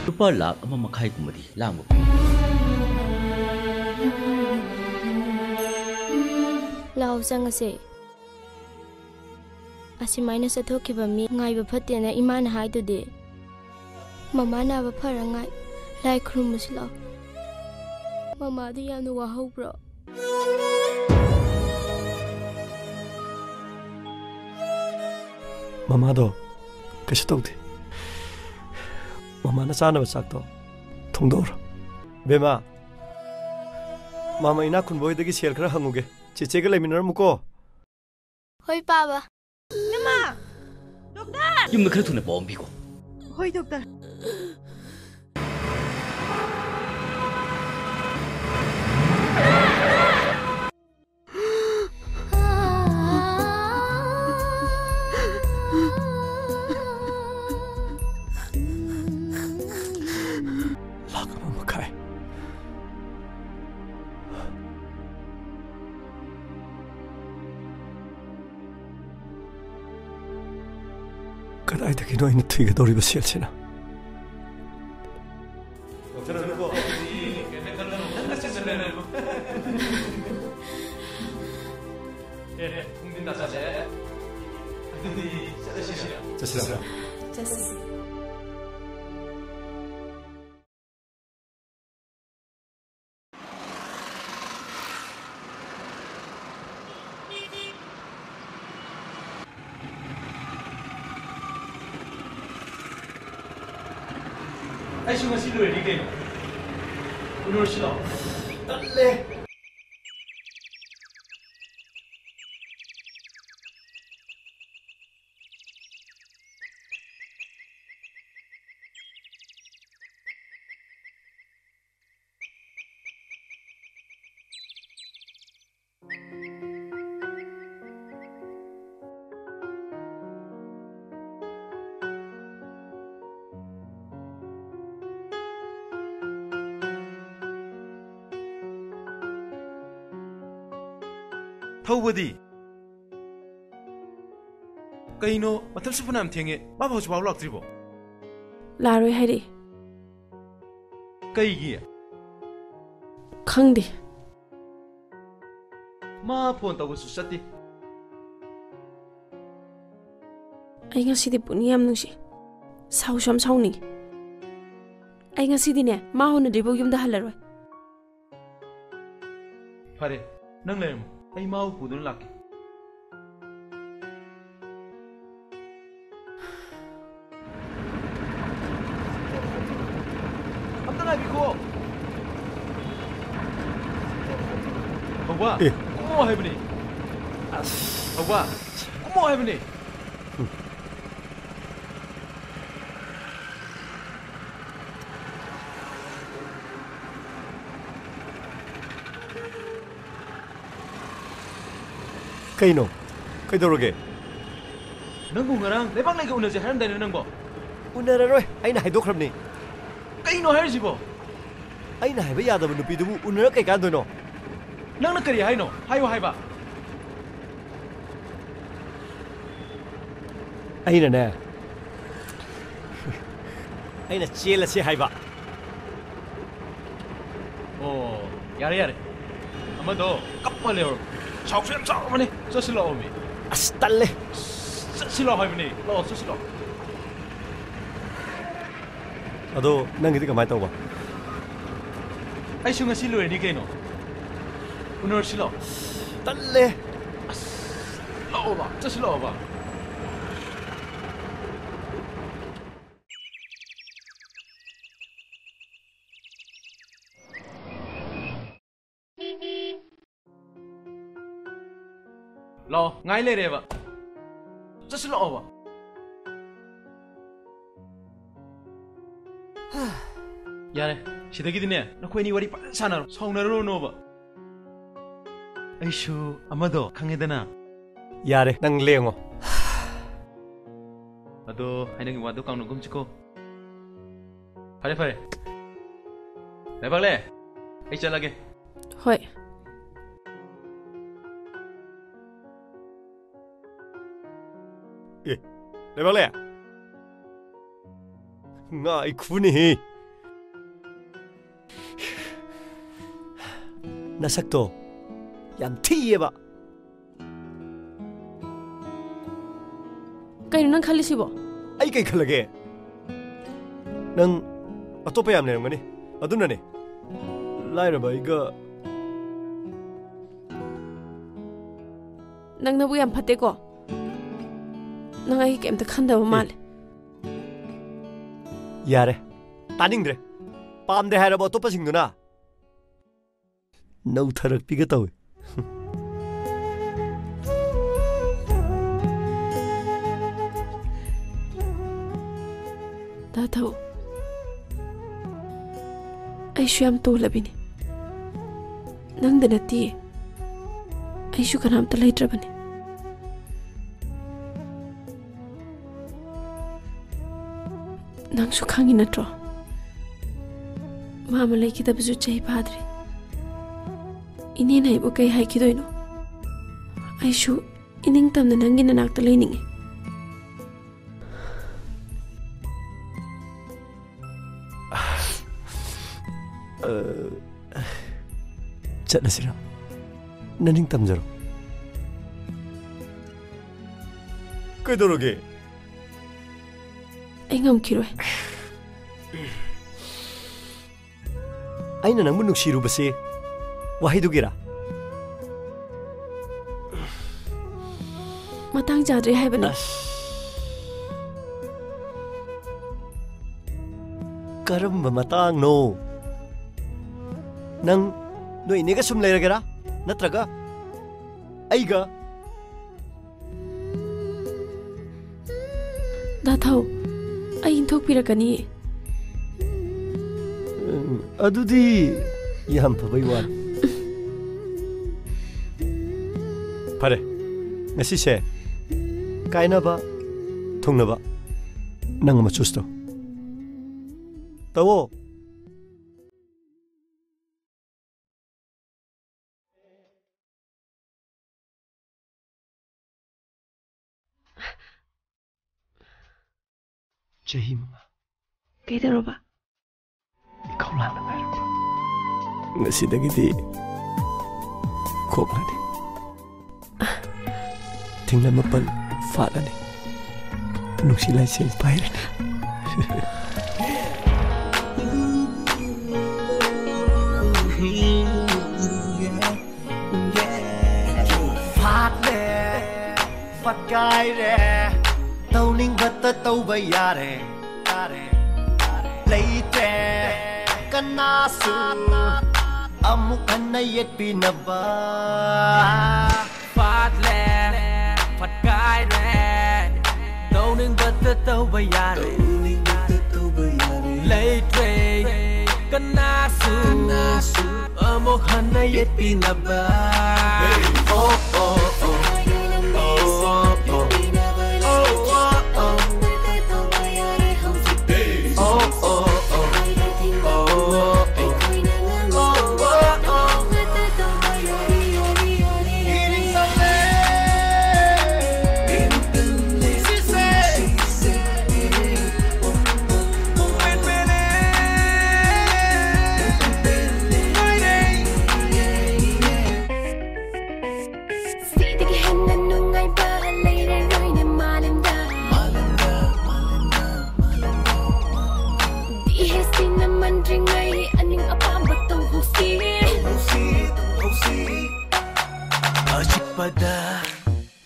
lupa lak ama makai kumadi lang mo. Lao sangase. Asimaina sa thoki ba mi ngai ba phatte na iman hai tu de. Mama na ba phara ngai lai khrum musla. Mama di ya nu wa hau bro. Mama do kaisa tawde. Mama na sana ba sakto. Thongdor. Bema. Mama ina khunboi dagi sel khara hanguge. Cheche ga leminar muko. Hoi baba. Mama. Doctor. Yum na khara thuna bombi ko. Hoi doctor. 그다이다기 너희는 트이게 노리고 시엘치나. ai xuống xin lỗi đi kìa, 오늘 싫어. 딸래. थौबदी कहीं मतलब से फनाम थेंगे माँ भाव छुपाव लाक्ट्रिबो लारोय हायरे कई गी खंगदे माँ phone तब सुसती आई ngasidi puni yam nungsi sausam sauni ai ngasidi ne ma honu debo yumda halaroi fare nang lem ai mau pudun lak amta lagi ko bawa mau hai bani bawa mau hai bani Kaino, kaidoroge. Nanggu ngarang, lebang lagi unar jahan dan nangbo. Unar aroy, aina haidok khrabni. Kaino hai jibo. Aina haiba yadaba nupi dubu unar kai kan dono. Nang na kari hai no, hai wa hai ba. Aina ne. Aina chela se hai ba. Oh, yare yare. Amado, kappa leo. Chawfiam chaw mani, sasilo mi. Astalle. Sasilo hai mani, lo sasilo. Ado nangidi kamai tawba. Ai sunga silo ni kaino. Unor silo. Talle. Lo ba, sasilo ba. Lo, ngai le re ba. Just lo ba. Yare, sidagi dine, na khoi ni wari pa sana songna ro no ba. Aishu amado khangedana. Yare, nang lengo. Ado hainang wadu kang nugum chiko. Pare pare. Lebak le. Ai chalage. Hoi. Lebak le. Ngai khuni. नसक्तो याम थीयेबा कहीं नंग खाली सिबो आई कई खलगे नंग अतोपा याम लेरमगनी अदुनने लाइरबा इगा नंग नबु याम फते को नंग आई केम त खंदब माले यारे तानिंग्रे पामदे हायरबा अतोपा सिंगदुना नौथरक पिगे तवे दाथो ऐशु याम तोलबिनी नंग दनती ऐशु कनाम त लैट्रबनी नंगसु खांगी नट्रो मामा लैखिदबसु चही फाद्रे इने नाइबु कई हाइखिदोइनो ऐशु इनिंग तमना नंगी ननाक्ता लैनिंगे चलसिरा ननिंग तमजरो कइदोरोगे एंगम खिरोय आइना नंगबु नुक्सिरुबसे वाहिदुगिरा मतंग जाद्रे हाइबने करम मतंग नो नंग नोई नेगा सुम लेरगेरा नत्रगा आइगा दाथाओ आई इंथोक पिरकनी अदुदी याम फबई वान फरे ngasi kainaba thungnaba nang ma choose to tawo Jahi mama kaidaroba ikaula na ngai ngasi dagidi khoklani tingla mapal falani nuksi lai sing pairani phát le phát gai re tàu ninh vật tơ tàu bay ya re lấy tre kana su amuk anna yet pinaba phát le phát gai re tàu ninh vật tơ tàu bay ya re lấy tre kana su amuk anna yet pinaba oh oh oh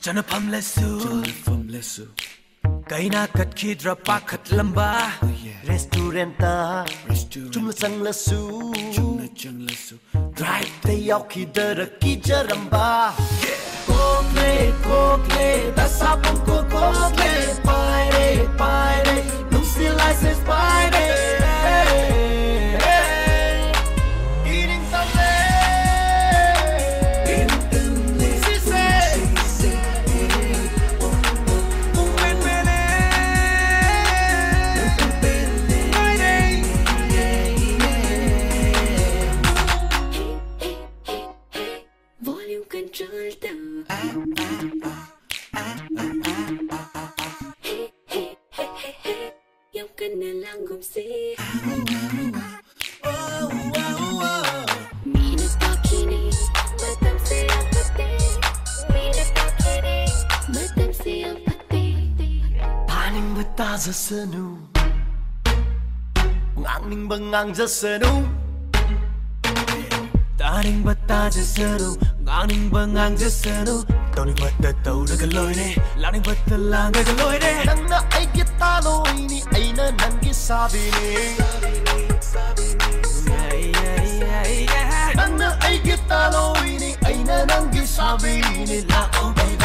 Jana pham lesu kaina kat khidra pakhat lamba restaurant ta chumla sang lasu drive te yauk khidara ki jaramba kokle da sapon kokle paire nusi license paire Mina bakini 따졌으누 앙닝 앙졌으누 따링 따졌으누 앙닝 앙졌으누 떠링 떠오르가 로이네 라닝 랑가 로이네 낭나 아이게 따로이니 아이나 난게 사비니 낭나 아이게 따로이니 아이나 난게 사비니 라오 베이비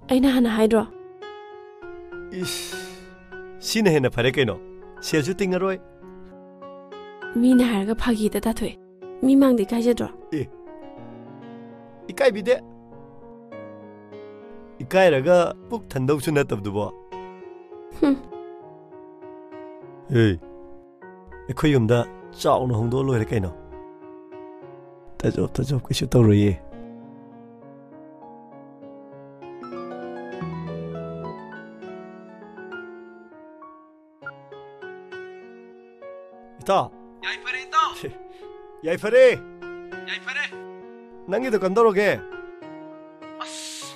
ꯑꯩꯅ ꯍꯥꯟꯅ ꯍꯥꯏꯗ꯭ꯔꯣ ꯁꯤꯅ ꯍꯦꯟꯅ ꯐꯔꯦ ꯀꯩꯅꯣ ꯁꯦꯜꯁꯨ ꯇꯤꯡꯉꯔꯣꯏ ꯃꯤꯅ ꯍꯥꯏꯔꯒ ꯐꯥꯒꯤꯗ ꯇꯥꯊꯣꯛꯑꯦ ꯃꯤ ꯃꯥꯡꯗ ꯏꯀꯥꯏꯖꯗ꯭ꯔꯣ 이까이비데 이까이라가 푹 단다우수 났답두버 에이 에코이 음다 짜오나 홍도 로이래 까이노 따접 그쇼 떠로이 이따 야이파레 있다. 야이파레 낭기도 간다로게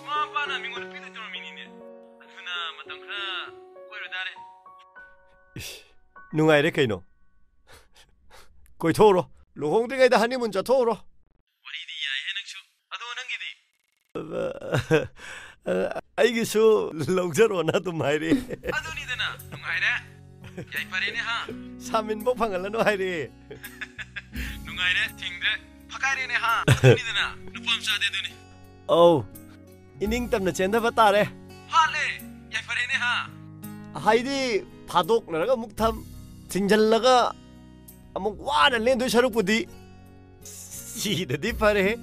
마빠나 민고는 피드토로 미니네. 아프나 마땅크라 꼬이로 다래. 누가이래 까이노 거의 토로 로홍딩에다 하니문 자 토로 와리디야 해능슈. 아도 능기디. 아이기수 롱자로 나도 마이리 아도니드나 누가이래. 야이파레네 하. 3인복 방을라노 하이리 누가이래 팅데 파카이레네 하. 아도니드나 누범사데드니. 어우 이닝 땀나 젠다 바따레 할레 야이파레네 하. 하이디 바독 나라가 묵탐 진잘라가 아목 와는 렌도 샤룩부디 시드디 파레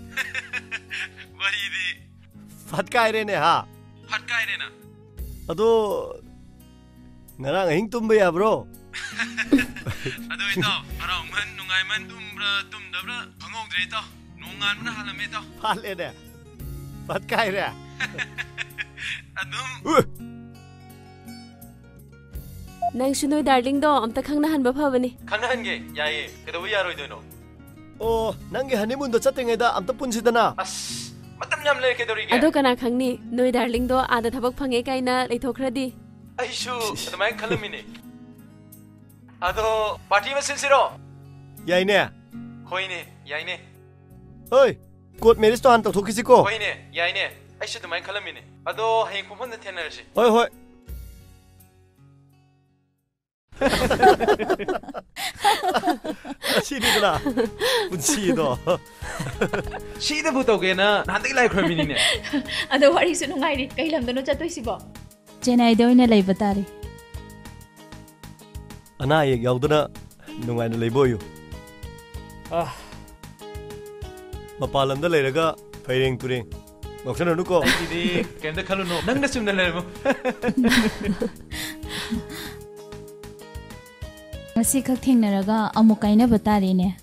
와리디 팟카이레네 하 팟카이레나. 아도 나랑 행 tumbe야 브로 아도 이따 아라웅만 누가이만 tum브라 tum더브라 방ong드레 이따 농안만 하라메 이따. 팔레네 팟카이레 아둠 ꯅꯪꯁꯨ ꯅꯣꯏ ꯗꯥꯔꯂꯤꯡꯗꯣ ꯑꯝꯇ ꯈꯪꯅꯍꯟꯕ ꯐꯕꯅꯤ 칸나한게 야예 그래도 왜 야로이도노. 어 난게 하니문도 짰땡에다 암따 뿐시다나 아스 마땀 냠레 개도리게. ꯑꯗꯣ ꯀꯅꯥ ꯈꯪꯅꯤ ꯅꯣꯏ ꯗꯥꯔꯂꯤꯡꯗꯣ ꯑꯥꯗ ꯊꯕꯛ ꯐꯪꯉꯦ ꯀꯥꯏꯅ ꯂꯩꯊꯣꯛꯈ꯭ꯔꯗꯤ 아이슈 그만큼 칼럼이니. 아도 파티만 신시로. 야이네 호이네 야이네 어이 곧 메리스도 한 도키시고 호이네 야이네 아이슈 그만큼 칼럼이니. 아도 하잉 부푼데 테너시. 어이 호이 시리구나 분치도 시드부터 그나 난데기 라이 크럼이니네. ꯑꯗꯣ ꯋꯥꯔꯤꯁꯨ ꯅꯨꯡꯉꯥꯏꯔꯤ ꯀꯩ ꯂꯝꯗꯅꯣ ꯆꯠꯇꯣꯏꯁꯤꯕꯣ ꯆꯦꯟꯅꯥꯏꯗ ꯑꯣꯏꯅ ꯂꯩꯕ ꯇꯥꯔꯦ ꯑꯅꯥ ꯑꯌꯦꯛ ꯌꯥꯎꯗꯅ ꯅꯨꯡꯉꯥꯏꯅ ꯂꯩꯕ ꯑꯣꯏꯌꯨ ꯃꯄꯥꯟ ꯂꯝꯗ ꯂꯩꯔꯒ ꯐꯩꯔꯦꯡ ꯇꯨꯔꯦꯡ ꯉꯥꯎꯁꯟꯅꯅꯨꯀꯣ 아이디디 겜다 칼로노 낭나 춤나 레모. ꯉꯁꯤ ꯈꯛ ꯊꯦꯡꯅꯔꯒ ꯑꯃꯨꯛ ꯀꯥꯏꯅꯕ ꯇꯥꯔꯦꯅꯦ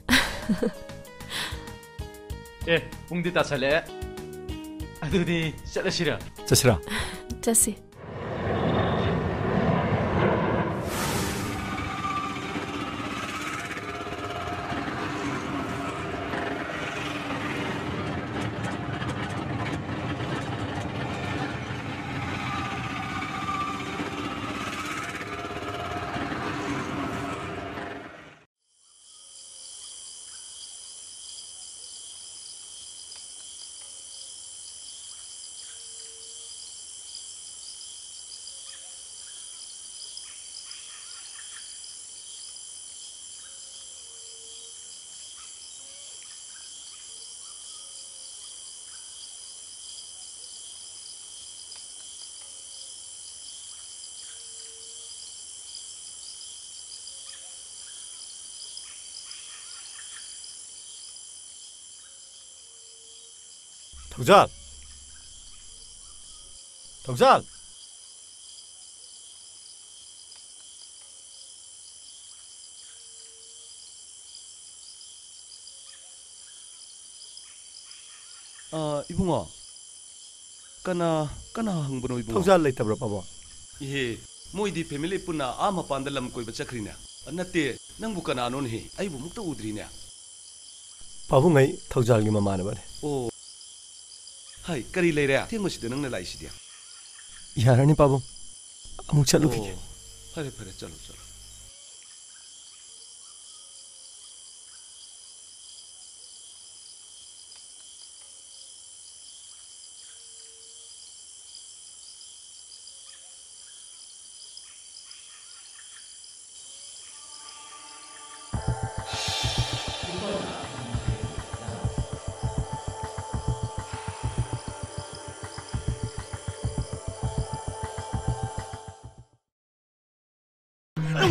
에 웅디 따살래. 아두디 짤라시라. 자시라 ꯆꯠꯁꯤ 덕잘! 덕잘! 이붕어. 까나 흥분어 이붕어. 덕잘 레이터브로 빠보. 예, 모이디 패밀리 뿐나 아마 판달람 거이 버차크리냐. 나때 낭부 까나 안오니 아이부 묵다 우드리냐. 빠봉의 덕잘기 마마나 바네. 오, 하이 까리 레이래. 팅것이도 능나 라이시디야. 야라니 빠봉. 아무 찰로기게. 파래 쩔어.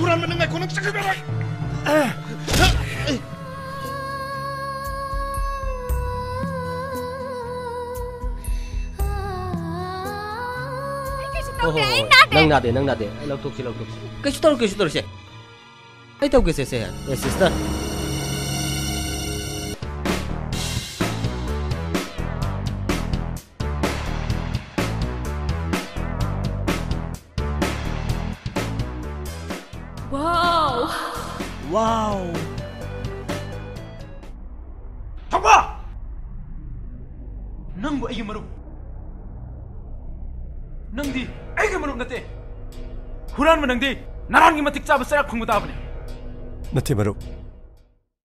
우란 맞는 거 고는 잠깐만. Nang nade. Ai lau thok si. Kaisu taru se. Ai tau ke se. Yes, sister. 와우. 덕바! 낭부 아이게 마루. 낭디 아이게 마루 나때. 후란 만 낭디 나랑이 마틱 잡아 쌀 콩고 다버네. 나티 바로